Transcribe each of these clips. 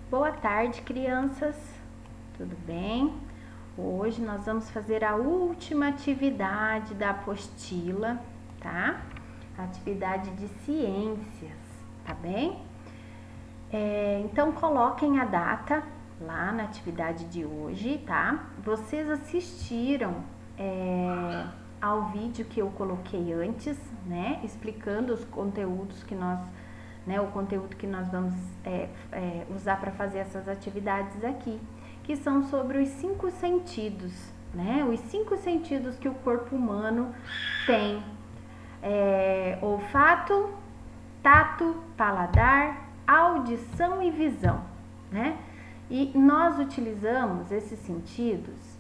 Boa tarde, crianças. Tudo bem? Hoje nós vamos fazer a última atividade da apostila, tá? Atividade de ciências, tá bem? Então coloquem a data lá na atividade de hoje, tá? Vocês assistiram ao vídeo que eu coloquei antes, né? Explicando os conteúdos que nós o conteúdo que nós vamos usar para fazer essas atividades aqui, que são sobre os 5 sentidos, né? Os 5 sentidos que o corpo humano tem: olfato, tato, paladar, audição e visão, né? E nós utilizamos esses sentidos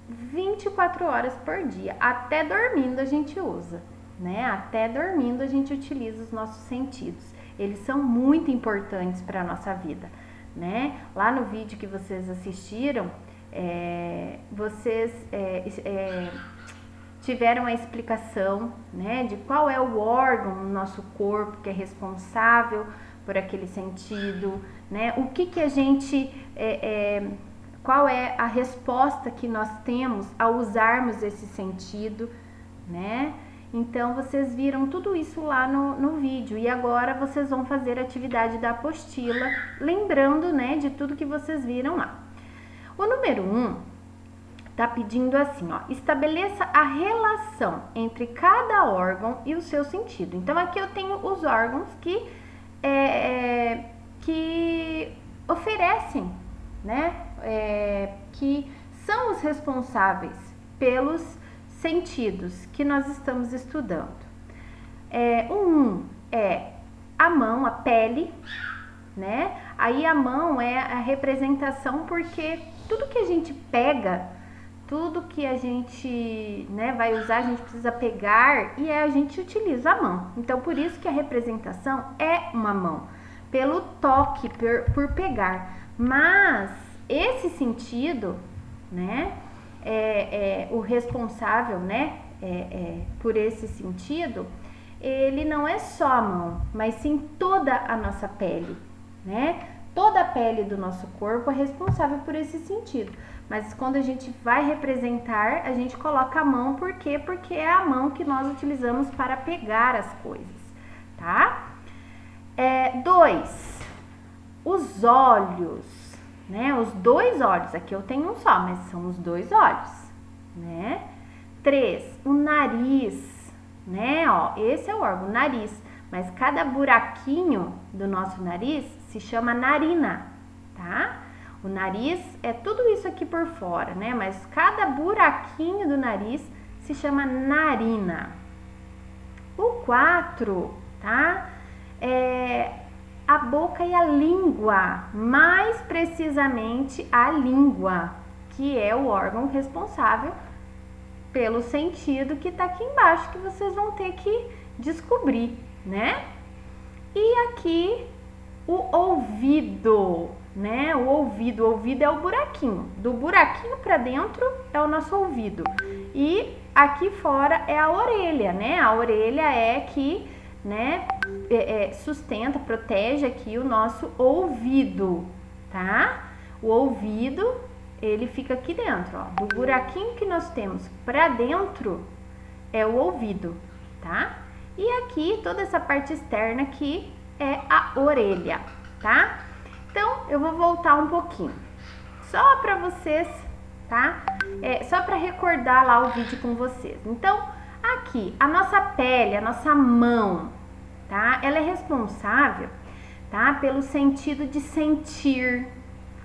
24 horas por dia, até dormindo a gente usa, né? Até dormindo a gente utiliza os nossos sentidos. Eles são muito importantes para a nossa vida, né? Lá no vídeo que vocês assistiram, vocês tiveram a explicação, né, de qual é o órgão no nosso corpo que é responsável por aquele sentido, né? O que a gente qual é a resposta que nós temos ao usarmos esse sentido, né? Então, vocês viram tudo isso lá no vídeo e agora vocês vão fazer a atividade da apostila, lembrando, né, de tudo que vocês viram lá. O número 1 tá pedindo assim, ó: estabeleça a relação entre cada órgão e o seu sentido. Então, aqui eu tenho os órgãos que oferecem, né, que são os responsáveis pelos sentidos que nós estamos estudando. Um é a mão, a pele, né? Aí a mão é a representação, porque tudo que a gente pega, tudo que a gente, né, vai usar, a gente precisa pegar e a gente utiliza a mão. Então, por isso que a representação é uma mão, pelo toque, por pegar. Mas esse sentido, né, o responsável, né, por esse sentido, ele não é só a mão, mas sim toda a nossa pele, né? Toda a pele do nosso corpo é responsável por esse sentido. Mas quando a gente vai representar, a gente coloca a mão, por quê? Porque é a mão que nós utilizamos para pegar as coisas, tá? 2, os olhos. Né? Os 2 olhos, aqui eu tenho um só, mas são os 2 olhos, né? 3, o nariz, né? Ó, esse é o órgão, o nariz, mas cada buraquinho do nosso nariz se chama narina, tá? O nariz é tudo isso aqui por fora, né? Mas cada buraquinho do nariz se chama narina. O 4, tá? A boca e a língua, mais precisamente a língua, que é o órgão responsável pelo sentido que tá aqui embaixo, que vocês vão ter que descobrir, né? E aqui o ouvido, né? O ouvido é o buraquinho, do buraquinho para dentro é o nosso ouvido, e aqui fora é a orelha, né? A orelha é que, né, sustenta, protege aqui o nosso ouvido, tá? O ouvido, ele fica aqui dentro, ó, do buraquinho que nós temos pra dentro é o ouvido, tá? E aqui toda essa parte externa aqui é a orelha, tá? Então, eu vou voltar um pouquinho, só pra vocês, tá? Só pra recordar lá o vídeo com vocês. Então, aqui, a nossa pele, a nossa mão, tá? Ela é responsável, tá? Pelo sentido de sentir.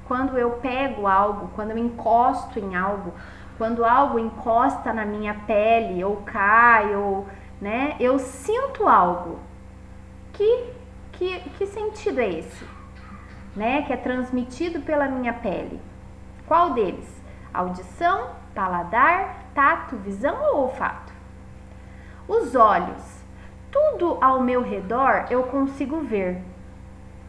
Quando eu pego algo, quando eu encosto em algo, quando algo encosta na minha pele, ou cai, ou, né? Eu sinto algo. Que sentido é esse? Né? Que é transmitido pela minha pele. Qual deles? Audição, paladar, tato, visão ou olfato? Os olhos. Tudo ao meu redor eu consigo ver,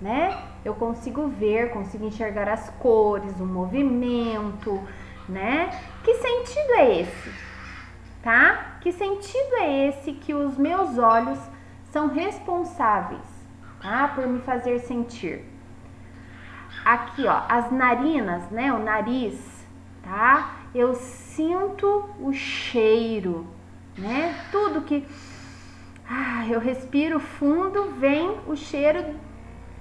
né? Eu consigo ver, consigo enxergar as cores, o movimento, né? Que sentido é esse? Tá? Que sentido é esse que os meus olhos são responsáveis, tá? Por me fazer sentir? aqui, ó, as narinas, né, o nariz, tá? Eu sinto o cheiro, né? Tudo que eu respiro fundo, vem o cheiro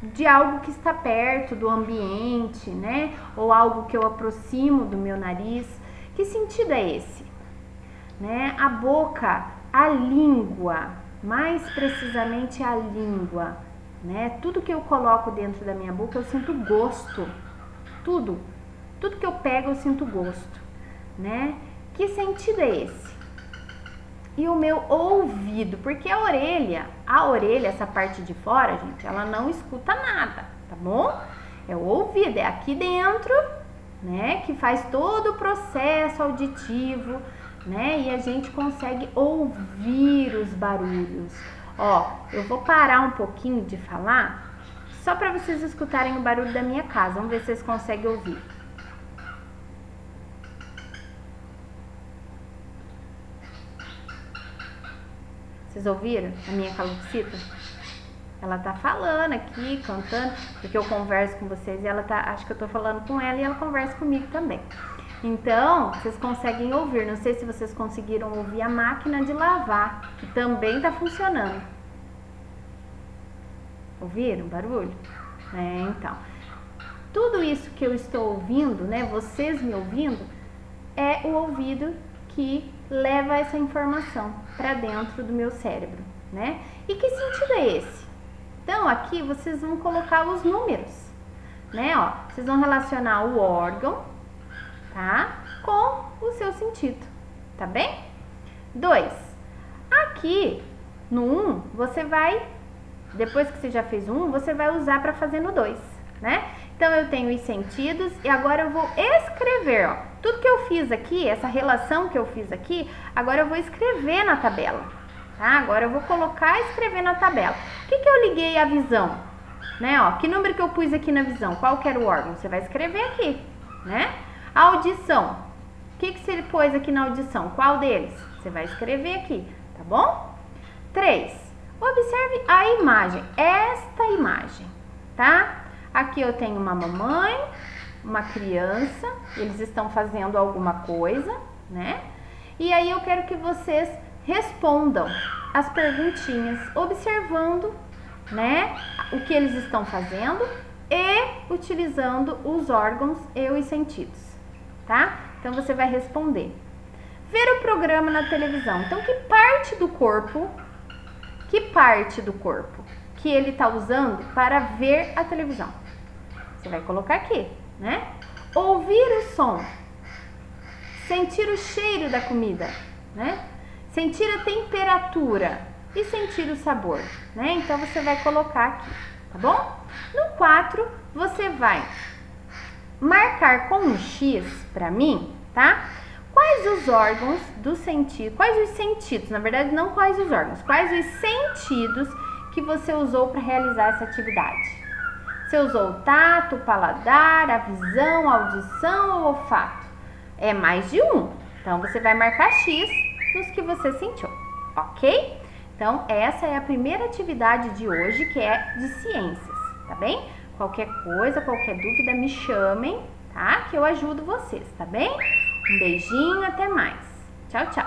de algo que está perto do ambiente, né? Ou algo que eu aproximo do meu nariz. Que sentido é esse? Né? A boca, a língua, mais precisamente a língua, né? Tudo que eu coloco dentro da minha boca eu sinto gosto. Tudo que eu pego eu sinto gosto, né? Que sentido é esse? E o meu ouvido, porque a orelha, essa parte de fora, gente, ela não escuta nada, tá bom? É o ouvido, é aqui dentro, né, que faz todo o processo auditivo, né, e a gente consegue ouvir os barulhos. Ó, eu vou parar um pouquinho de falar, só para vocês escutarem o barulho da minha casa, vamos ver se vocês conseguem ouvir. Vocês ouviram a minha calopsita? Ela tá falando aqui, cantando, porque eu converso com vocês e ela tá, acho que eu tô falando com ela e ela conversa comigo também. Então, vocês conseguem ouvir, não sei se vocês conseguiram ouvir a máquina de lavar, que também tá funcionando. Ouviram o barulho? Então, tudo isso que eu estou ouvindo, né, vocês me ouvindo, é o ouvido que leva essa informação para dentro do meu cérebro, né? E que sentido é esse? Então, aqui vocês vão colocar os números, né? Ó, vocês vão relacionar o órgão, tá? Com o seu sentido, tá bem? 2. Aqui, no 1, você vai, depois que você já fez um, você vai usar para fazer no 2, né? Então, eu tenho os sentidos e agora eu vou escrever, ó. Tudo que eu fiz aqui, essa relação que eu fiz aqui, agora eu vou escrever na tabela, tá? Agora eu vou colocar e escrever na tabela. O que eu liguei à visão? Né, ó, que número que eu pus aqui na visão? Qual que era o órgão? Você vai escrever aqui, né? A audição. O que você pôs aqui na audição? Qual deles? Você vai escrever aqui, tá bom? 3. Observe a imagem, esta imagem, tá? Aqui eu tenho uma mamãe, uma criança, eles estão fazendo alguma coisa, né? E aí eu quero que vocês respondam as perguntinhas, observando, né, o que eles estão fazendo e utilizando os órgãos e os sentidos, tá? Então você vai responder. Ver o programa na televisão. Então, que parte do corpo que ele está usando para ver a televisão? Você vai colocar aqui, né? Ouvir o som, sentir o cheiro da comida, né? Sentir a temperatura e sentir o sabor, né? Então você vai colocar aqui, tá bom? No 4, você vai marcar com um X para mim, tá? Quais os órgãos do sentido, quais os sentidos, na verdade não quais os órgãos, quais os sentidos que você usou para realizar essa atividade? Você usou o tato, o paladar, a visão, a audição ou olfato? É mais de um. Então, você vai marcar X nos que você sentiu, ok? Então, essa é a primeira atividade de hoje, que é de ciências, tá bem? Qualquer coisa, qualquer dúvida, me chamem, tá? Que eu ajudo vocês, tá bem? Um beijinho, até mais. Tchau, tchau.